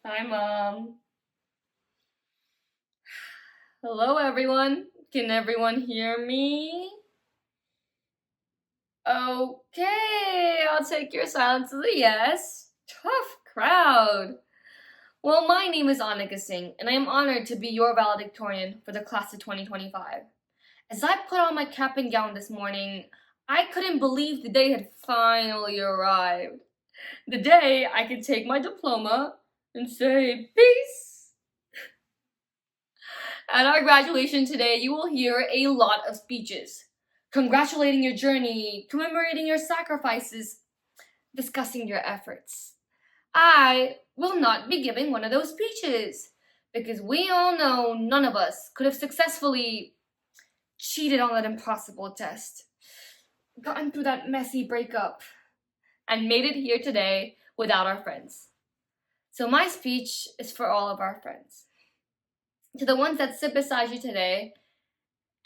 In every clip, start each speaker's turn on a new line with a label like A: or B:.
A: Hi, Mom. Hello, everyone. Can everyone hear me? Okay, I'll take your silence as a yes. Tough crowd. Well, my name is Annika Singh, and I am honored to be your valedictorian for the class of 2025. As I put on my cap and gown this morning, I couldn't believe the day had finally arrived. The day I could take my diploma and say, peace. At our graduation today, you will hear a lot of speeches, congratulating your journey, commemorating your sacrifices, discussing your efforts. I will not be giving one of those speeches because we all know none of us could have successfully cheated on that impossible test, gotten through that messy breakup, and made it here today without our friends. So my speech is for all of our friends. To the ones that sit beside you today,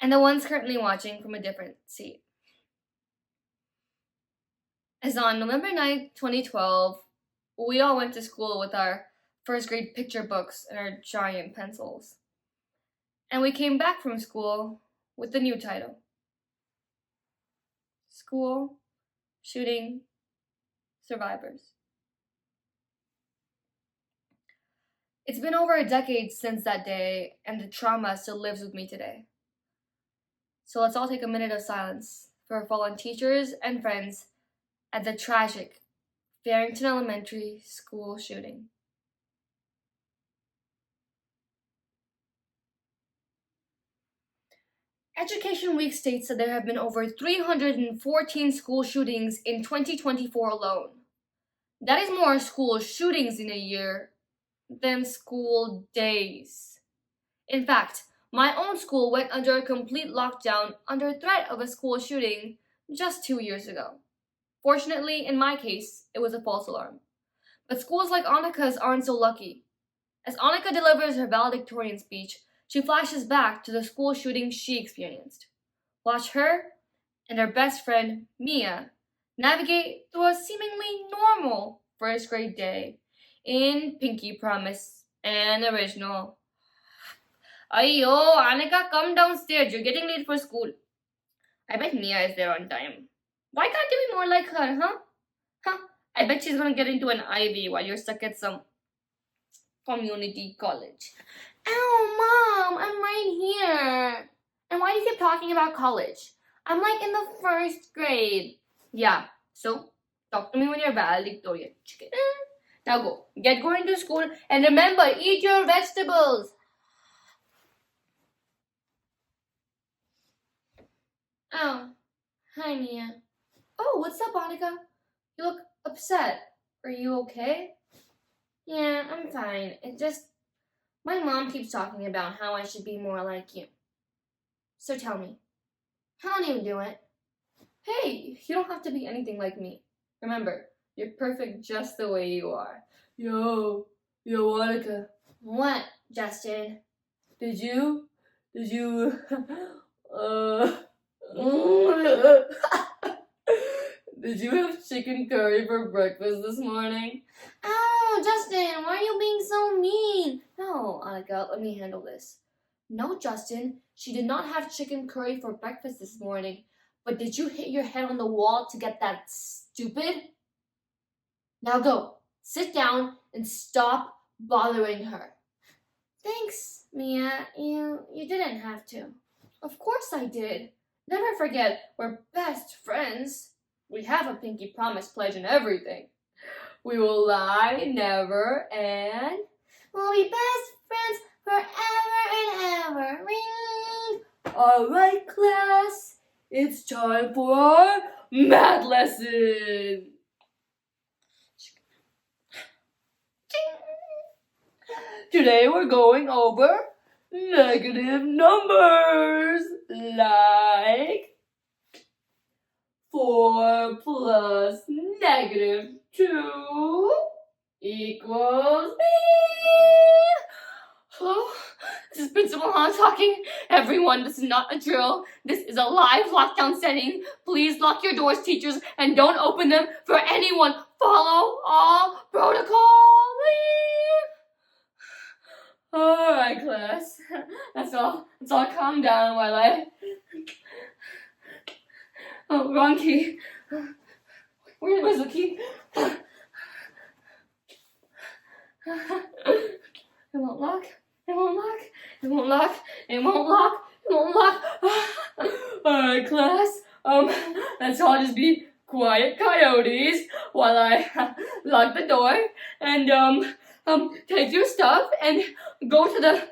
A: and the ones currently watching from a different seat. As on November 9th, 2012, we all went to school with our first grade picture books and our giant pencils. And we came back from school with the new title. School Shooting Survivors. It's been over a decade since that day, and the trauma still lives with me today. So let's all take a minute of silence for our fallen teachers and friends at the tragic Farrington Elementary School shooting. Education Week states that there have been over 314 school shootings in 2024 alone. That is more school shootings in a year than school days. In fact, my own school went under a complete lockdown under threat of a school shooting just 2 years ago. Fortunately, in my case, it was a false alarm. But schools like Annika's aren't so lucky. As Annika delivers her valedictorian speech, she flashes back to the school shooting she experienced. Watch her and her best friend, Mia, navigate through a seemingly normal first grade day in Pinky Promise and Original. Ayo, Annika, come downstairs. You're getting late for school. I bet Mia is there on time. Why can't you be more like her, huh? Huh? I bet she's gonna get into an Ivy while you're stuck at some community college. Ow, Mom, I'm right here. And why do you keep talking about college? I'm like in the first grade. Yeah, so talk to me when you're valedictorian. Now go. Get going to school and remember, eat your vegetables. Oh, hi, Mia. Oh, what's up, Annika? You look upset. Are you okay? Yeah, I'm fine. It just, my mom keeps talking about how I should be more like you. So tell me, how do you do it? Hey, you don't have to be anything like me. Remember, you're perfect just the way you are. Yo, Annika. What, Justin? Did you, uh, did you have chicken curry for breakfast this morning? Oh, Justin, why are you being so mean? No, Annika, let me handle this. No, Justin, she did not have chicken curry for breakfast this morning. But did you hit your head on the wall to get that stupid? Now go, sit down and stop bothering her. Thanks, Mia. You didn't have to. Of course I did. Never forget, we're best friends. We have a pinky promise pledge and everything. We will lie never and we'll be best friends forever and ever. Ring. All right, class. It's time for our math lesson. Today we're going over negative numbers, like 4 plus negative 2 equals B. Hello? This is Principal Han talking. Everyone, this is not a drill. This is a live lockdown setting. Please lock your doors, teachers, and don't open them for anyone. Follow all protocol. Leave. Alright, class. That's all. Let's all calm down while I... Oh, wrong key. Where's the key? It won't lock. It won't lock. It won't lock. It won't lock. It won't lock. Alright, class. Let's all just be quiet coyotes while I lock the door and take your stuff and go to the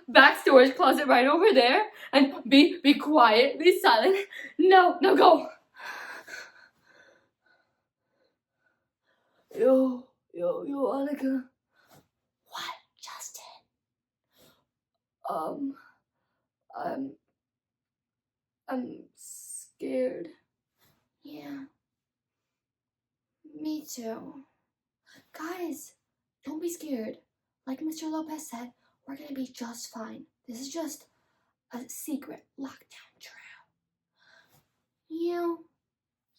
A: back storage closet right over there and be quiet, be silent. No, go. Yo, Annika. What, Justin? I'm scared. Yeah. Me too. Guys, don't be scared. Like Mr. Lopez said, we're gonna be just fine. This is just a secret lockdown drill.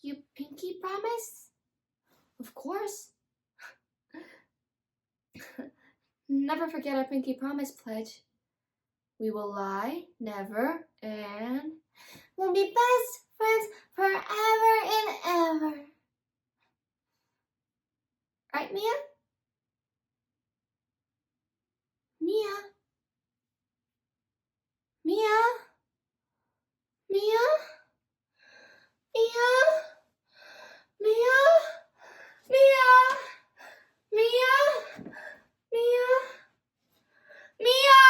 A: You pinky promise? Of course. Never forget our pinky promise pledge. We will lie, never, and we'll be best friends forever and ever. Right, Mia? Mia? Mia? Mia? Mia? Mia? Mia? Mia? Mia? Mia? Mia!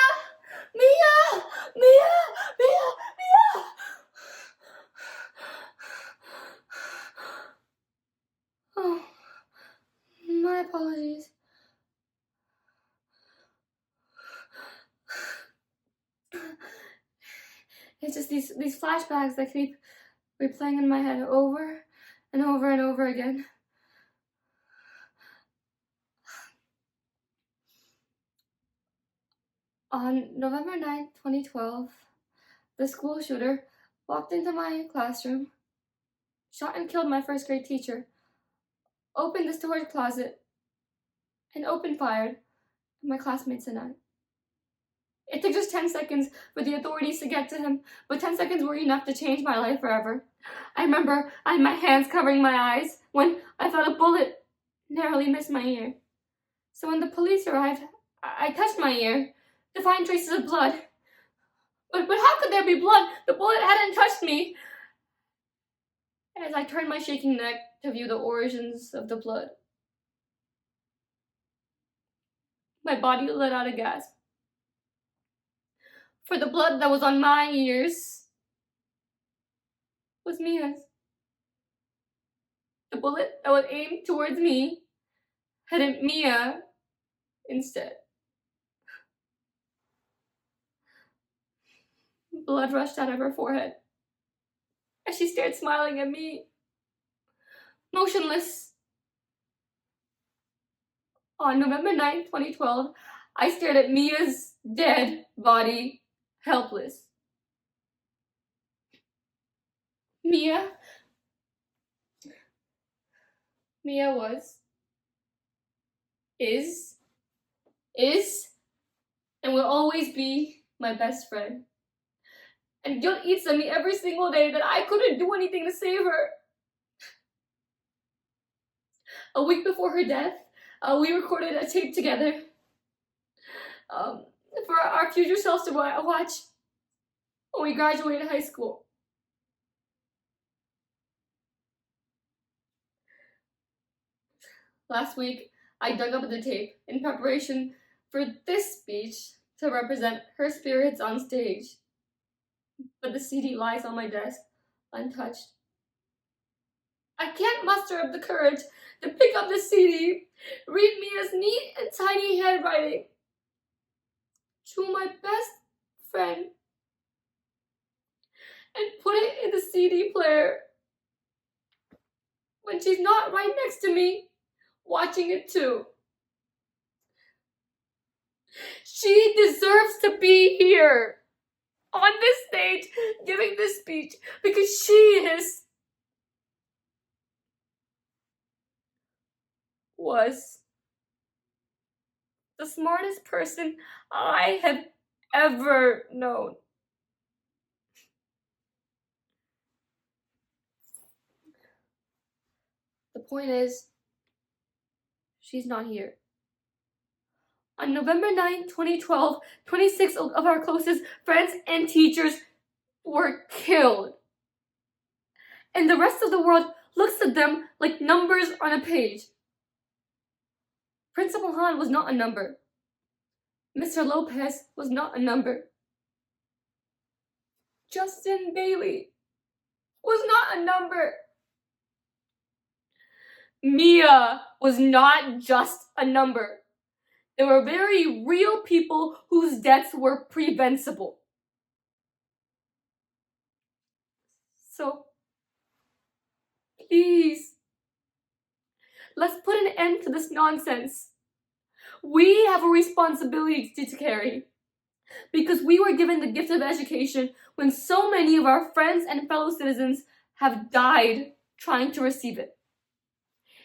A: Mia! Mia! Mia! Oh, my apologies. It's just these flashbacks that keep replaying in my head over and over and over again. On November 9th, 2012, the school shooter walked into my classroom, shot and killed my first grade teacher, opened the storage closet, and open fired at my classmates and I. It took just 10 seconds for the authorities to get to him, but 10 seconds were enough to change my life forever. I remember I had my hands covering my eyes when I thought a bullet narrowly missed my ear. So when the police arrived, I touched my ear to find traces of blood. But how could there be blood? The bullet hadn't touched me. As I turned my shaking neck to view the origins of the blood, my body let out a gasp. For the blood that was on my ears was Mia's. The bullet that was aimed towards me had hit Mia instead. Blood rushed out of her forehead as she stared smiling at me, motionless. On November 9th, 2012, I stared at Mia's dead body, helpless. Mia was, is, and will always be my best friend. And guilt eats at me every single day that I couldn't do anything to save her. A week before her death, we recorded a tape together for our future selves to watch when we graduated high school. Last week, I dug up the tape in preparation for this speech to represent her spirits on stage. But the CD lies on my desk, untouched. I can't muster up the courage to pick up the CD, read Mia's neat and tiny handwriting. To my best friend. And put it in the CD player when she's not right next to me, watching it too. She deserves to be here on this stage giving this speech because she was the smartest person I have ever known. The point is, she's not here. On November 9, 2012, 26 of our closest friends and teachers were killed. And the rest of the world looks at them like numbers on a page. Principal Han was not a number. Mr. Lopez was not a number. Justin Bailey was not a number. Mia was not just a number. They were very real people whose deaths were preventable. So, please, let's put an end to this nonsense. We have a responsibility to carry because we were given the gift of education when so many of our friends and fellow citizens have died trying to receive it.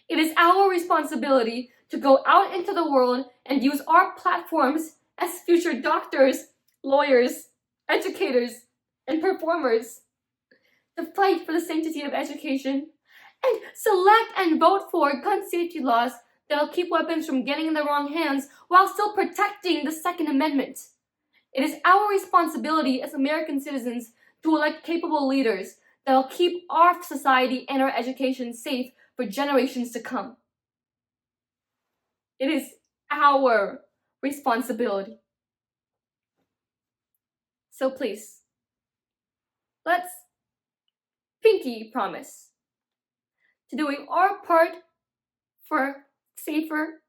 A: It is our responsibility to go out into the world and use our platforms as future doctors, lawyers, educators, and performers to fight for the sanctity of education and select and vote for gun safety laws that'll keep weapons from getting in the wrong hands while still protecting the Second Amendment. It is our responsibility as American citizens to elect capable leaders that'll keep our society and our education safe for generations to come. It is our responsibility. So please, let's pinky promise to doing our part for safer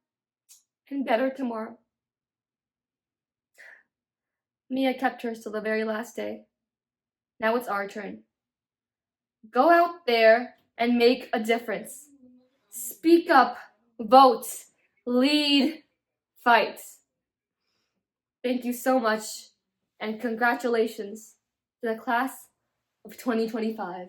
A: and better tomorrow. Mia kept hers till the very last day. Now it's our turn. Go out there and make a difference. Speak up, vote, lead, fight. Thank you so much, and congratulations to the class of 2025.